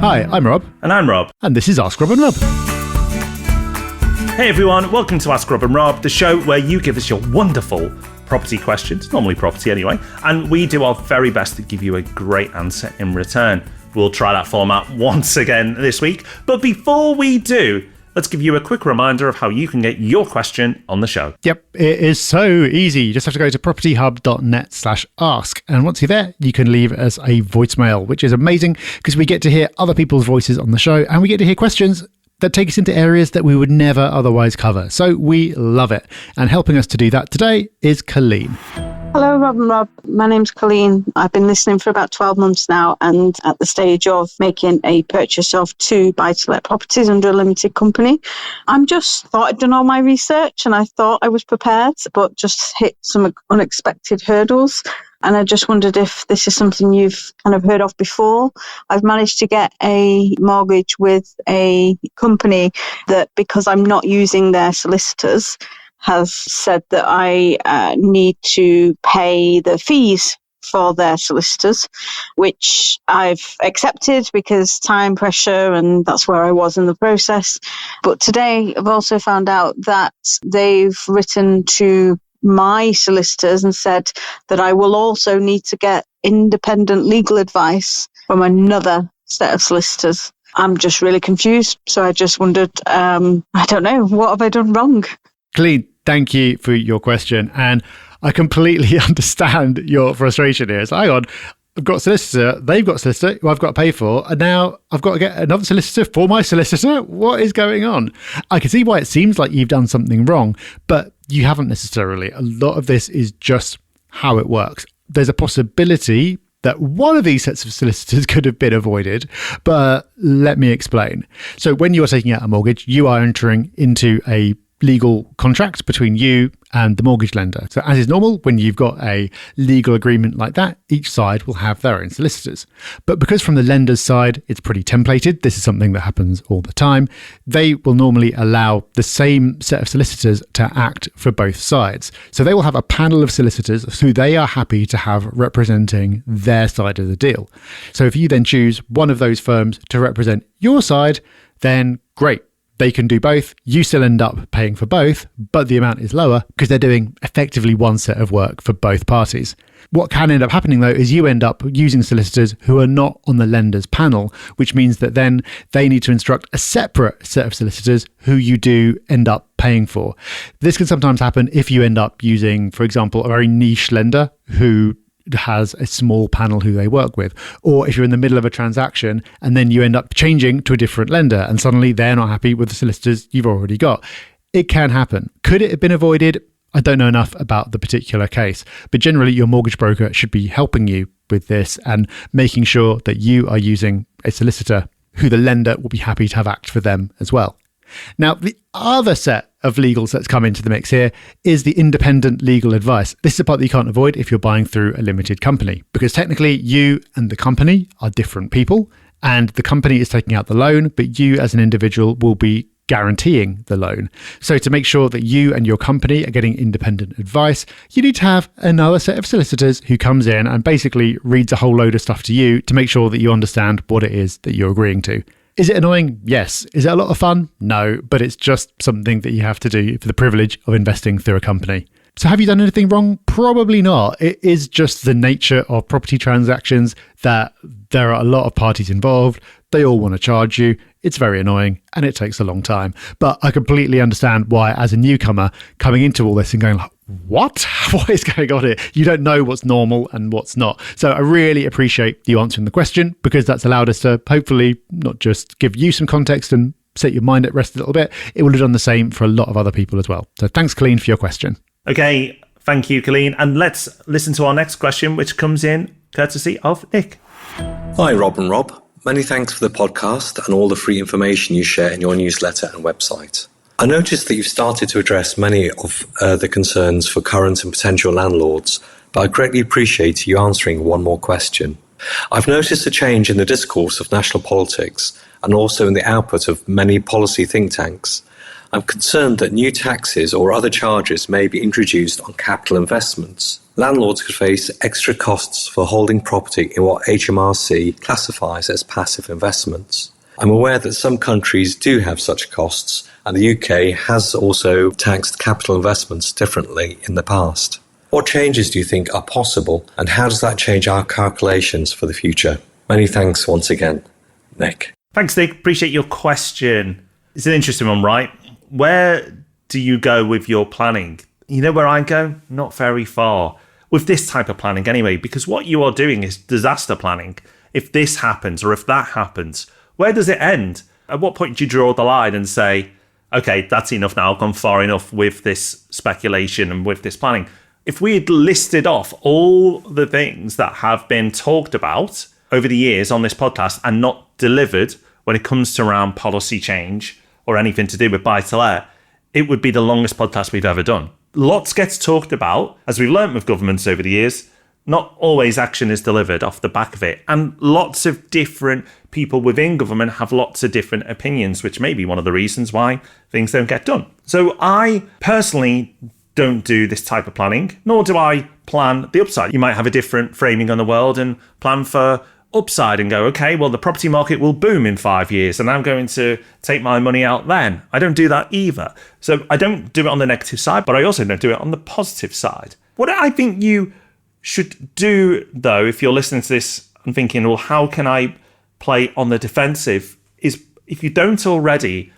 Hi, I'm Rob. And I'm Rob. And this is Ask Rob and Rob. Hey everyone, welcome to Ask Rob and Rob, the show where you give us your wonderful property questions, normally property anyway, and we do our very best to give you a great answer in return. We'll try that format once again this week, but before we do, let's give you a quick reminder of how you can get your question on the show. Yep, it is so easy. You just have to go to propertyhub.net/ask. And once you're there, you can leave us a voicemail, which is amazing because we get to hear other people's voices on the show and we get to hear questions that take us into areas that we would never otherwise cover. So we love it. And helping us to do that today is Colleen. Hello, Rob and Rob. My name's Colleen. I've been listening for about 12 months now and at the stage of making a purchase of 2 buy-to-let properties under a limited company. I'm just thought I'd done all my research and I thought I was prepared, but just hit some unexpected hurdles. And I just wondered if this is something you've kind of heard of before. I've managed to get a mortgage with a company that, because I'm not using their solicitors, has said that I need to pay the fees for their solicitors, which I've accepted because time pressure, and that's where I was in the process. But today I've also found out that they've written to my solicitors and said that I will also need to get independent legal advice from another set of solicitors. I'm just really confused. So I just wondered, I don't know, what have I done wrong? Colleen, thank you for your question. And I completely understand your frustration here. It's, hang on, I've got a solicitor, they've got a solicitor who I've got to pay for, and now I've got to get another solicitor for my solicitor. What is going on? I can see why it seems like you've done something wrong, but you haven't necessarily. A lot of this is just how it works. There's a possibility that one of these sets of solicitors could have been avoided, but let me explain. So when you're taking out a mortgage, you are entering into a legal contract between you and the mortgage lender. So as is normal, when you've got a legal agreement like that, each side will have their own solicitors. But because from the lender's side, it's pretty templated, this is something that happens all the time, they will normally allow the same set of solicitors to act for both sides. So they will have a panel of solicitors who they are happy to have representing their side of the deal. So if you then choose one of those firms to represent your side, then great. They can do both. You still end up paying for both, but the amount is lower because they're doing effectively one set of work for both parties. What can end up happening, though, is you end up using solicitors who are not on the lender's panel, which means that then they need to instruct a separate set of solicitors who you do end up paying for. This can sometimes happen if you end up using, for example, a very niche lender who has a small panel who they work with, or if you're in the middle of a transaction and then you end up changing to a different lender and suddenly they're not happy with the solicitors you've already got. It can happen. Could it have been avoided? I don't know enough about the particular case, but generally your mortgage broker should be helping you with this and making sure that you are using a solicitor who the lender will be happy to have act for them as well. Now, the other set of legals that's come into the mix here is the independent legal advice. This is a part that you can't avoid if you're buying through a limited company, because technically you and the company are different people, and the company is taking out the loan, but you as an individual will be guaranteeing the loan. So to make sure that you and your company are getting independent advice, you need to have another set of solicitors who comes in and basically reads a whole load of stuff to you to make sure that you understand what it is that you're agreeing to. Is it annoying? Yes. Is it a lot of fun? No, but it's just something that you have to do for the privilege of investing through a company. So have you done anything wrong? Probably not. It is just the nature of property transactions that there are a lot of parties involved. They all want to charge you. It's very annoying and it takes a long time. But I completely understand why, as a newcomer, coming into all this and going like, what? What is going on here? You don't know what's normal and what's not. So I really appreciate you answering the question, because that's allowed us to hopefully not just give you some context and set your mind at rest a little bit. It will have done the same for a lot of other people as well. So thanks, Colleen, for your question. Okay, thank you, Colleen. And let's listen to our next question, which comes in courtesy of Nick. Hi, Rob and Rob. Many thanks for the podcast and all the free information you share in your newsletter and website. I noticed that you've started to address many of the concerns for current and potential landlords, but I greatly appreciate you answering one more question. I've noticed a change in the discourse of national politics and also in the output of many policy think tanks. I'm concerned that new taxes or other charges may be introduced on capital investments. Landlords could face extra costs for holding property in what HMRC classifies as passive investments. I'm aware that some countries do have such costs, and the UK has also taxed capital investments differently in the past. What changes do you think are possible, and how does that change our calculations for the future? Many thanks once again, Nick. Thanks, Nick. Appreciate your question. It's an interesting one, right? Where do you go with your planning? You know where I go? Not very far. With this type of planning anyway, because what you are doing is disaster planning. If this happens or if that happens, where does it end? At what point do you draw the line and say, okay, that's enough now, I've gone far enough with this speculation and with this planning? If we had listed off all the things that have been talked about over the years on this podcast and not delivered when it comes to around policy change or anything to do with buy-to-let, it would be the longest podcast we've ever done. Lots gets talked about, as we've learnt with governments over the years. Not always action is delivered off the back of it. And lots of different people within government have lots of different opinions, which may be one of the reasons why things don't get done. So I personally don't do this type of planning, nor do I plan the upside. You might have a different framing on the world and plan for upside and go, okay, well, the property market will boom in 5 years and I'm going to take my money out then. I don't do that either. So I don't do it on the negative side, but I also don't do it on the positive side. What I think you should do, though, if you're listening to this and thinking, well, how can I play on the defensive, is if you don't already,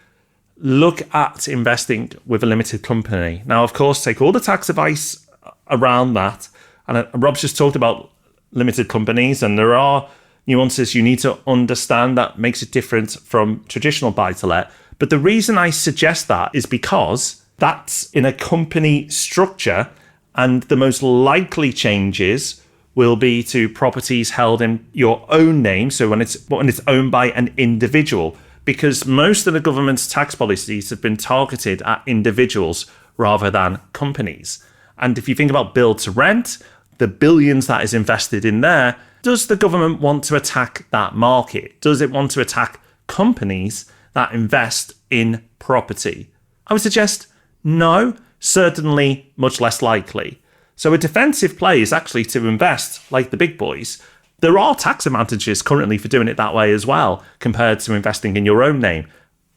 look at investing with a limited company. Now, of course, take all the tax advice around that. And Rob's just talked about limited companies, and there are nuances you need to understand that makes it different from traditional buy-to-let. But the reason I suggest that is because that's in a company structure, and the most likely changes will be to properties held in your own name. So when it's owned by an individual, because most of the government's tax policies have been targeted at individuals rather than companies. And if you think about build to rent, the billions that is invested in there, does the government want to attack that market? Does it want to attack companies that invest in property? I would suggest no, certainly much less likely. So a defensive play is actually to invest like the big boys. There are tax advantages currently for doing it that way as well, compared to investing in your own name.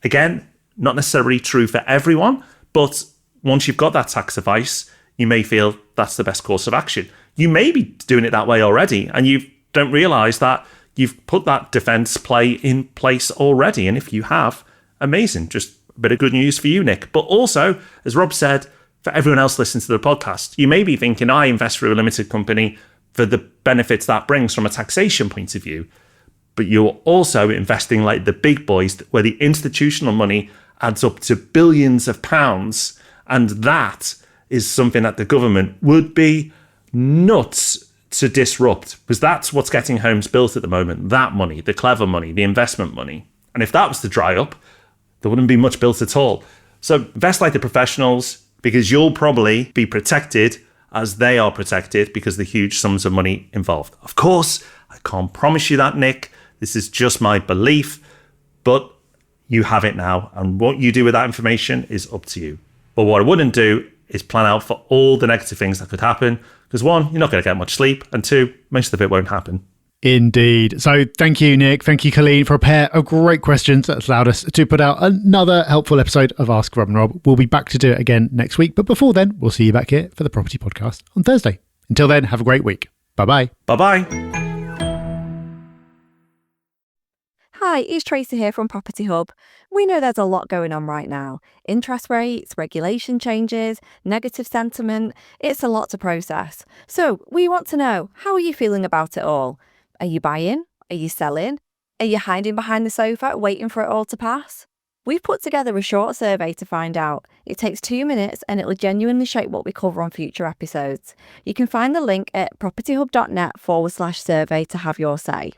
Again, not necessarily true for everyone, but once you've got that tax advice, you may feel that's the best course of action. You may be doing it that way already, and you don't realise that you've put that defence play in place already. And if you have, amazing. Just a bit of good news for you, Nick. But also, as Rob said, for everyone else listening to the podcast, you may be thinking, I invest through a limited company for the benefits that brings from a taxation point of view. But you're also investing like the big boys, where the institutional money adds up to billions of pounds. And that is something that the government would be nuts to disrupt, because that's what's getting homes built at the moment. That money, the clever money, the investment money. And if that was to dry up, there wouldn't be much built at all. So invest like the professionals, because you'll probably be protected as they are protected because of the huge sums of money involved. Of course, I can't promise you that, Nick. This is just my belief, but you have it now. And what you do with that information is up to you. But what I wouldn't do is plan out for all the negative things that could happen. Because one, you're not going to get much sleep. And two, most of it won't happen. Indeed. So thank you, Nick. Thank you, Colleen, for a pair of great questions that's allowed us to put out another helpful episode of Ask Rob and Rob. We'll be back to do it again next week. But before then, we'll see you back here for the Property Podcast on Thursday. Until then, have a great week. Bye-bye. Bye-bye. Hi, it's Tracy here from Property Hub. We know there's a lot going on right now. Interest rates, regulation changes, negative sentiment. It's a lot to process. So we want to know, how are you feeling about it all? Are you buying? Are you selling? Are you hiding behind the sofa waiting for it all to pass? We've put together a short survey to find out. It takes 2 minutes and it'll genuinely shape what we cover on future episodes. You can find the link at propertyhub.net/survey to have your say.